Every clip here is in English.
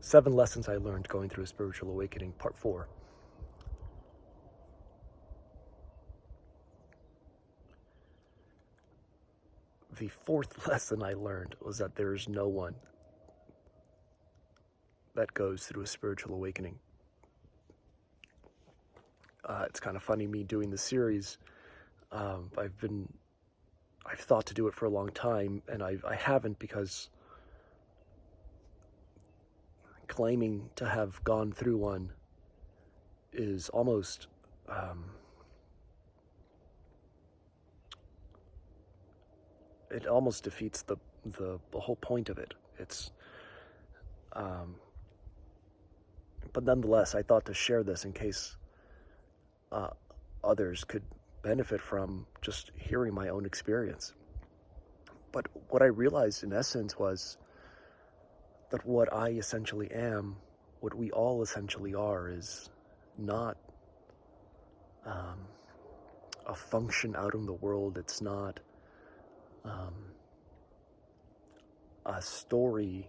7 Lessons I Learned Going Through a Spiritual Awakening, Part 4. The fourth lesson I learned was that there is no one that goes through a spiritual awakening. It's kind of funny, me doing the series. I've thought to do it for a long time, and I haven't, because claiming to have gone through one is almost it almost defeats the whole point of it. But nonetheless, I thought to share this in case others could benefit from just hearing my own experience. But what I realized in essence was that what I essentially am, what we all essentially are, is not a function out in the world. It's not a story,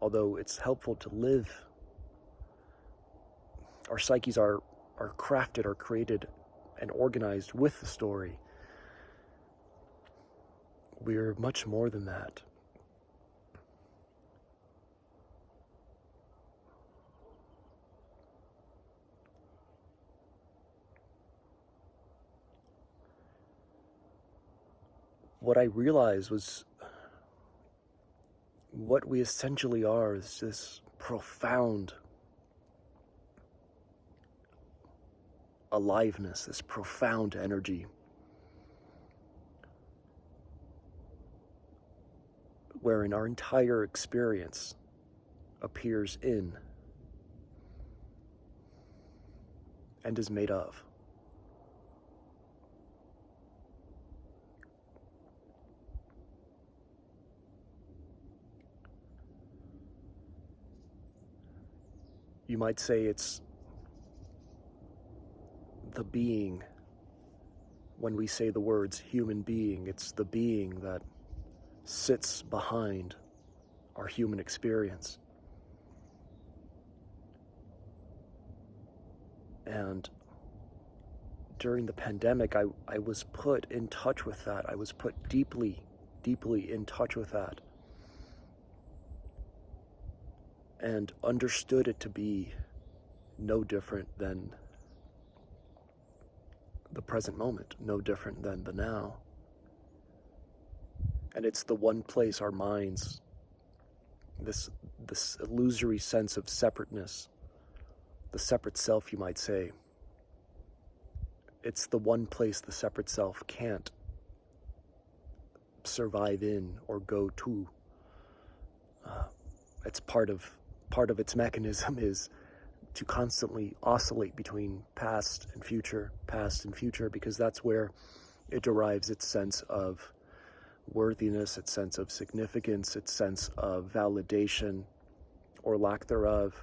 although it's helpful to live. Our psyches are crafted, are created, and organized with the story. We're much more than that. What I realized was what we essentially are is this profound aliveness, this profound energy, wherein our entire experience appears in and is made of. You might say it's the being. When we say the words human being, it's the being that sits behind our human experience. And during the pandemic, I was put in touch with that. I was put deeply, deeply in touch with that, and understood it to be no different than the present moment, no different than the now. And it's the one place our minds, this illusory sense of separateness, the separate self, you might say, it's the one place the separate self can't survive in or go to. It's part of its mechanism is to constantly oscillate between past and future, because that's where it derives its sense of worthiness, its sense of significance, its sense of validation or lack thereof.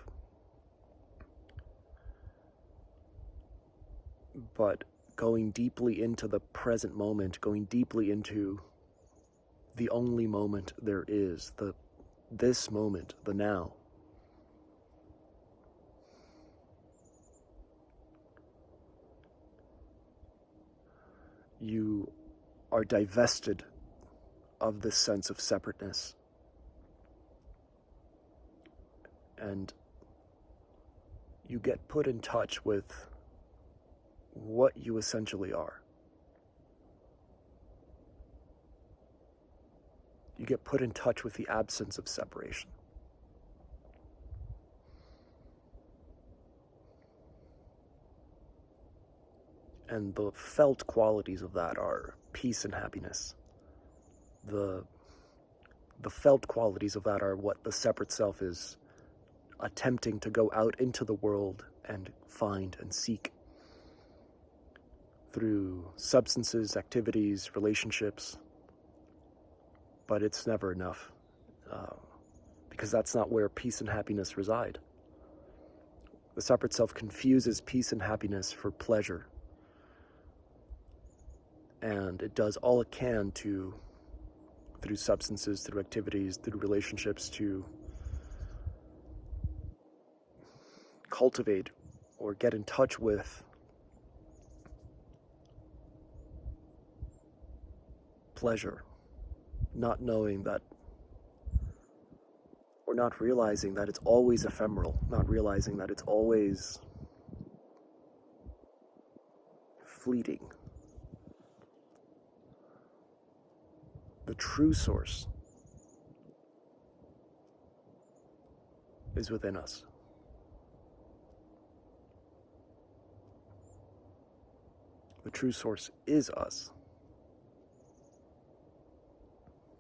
But going deeply into the present moment, going deeply into the only moment there is, this moment, the now, you are divested of this sense of separateness, and you get put in touch with what you essentially are. You get put in touch with the absence of separation. And the felt qualities of that are peace and happiness. The felt qualities of that are what the separate self is attempting to go out into the world and find and seek through substances, activities, relationships. But it's never enough, because that's not where peace and happiness reside. The separate self confuses peace and happiness for pleasure, and it does all it can to, through substances, through activities, through relationships, to cultivate or get in touch with pleasure, not knowing that, or not realizing that it's always ephemeral, not realizing that it's always fleeting. The true source is within us. The true source is us.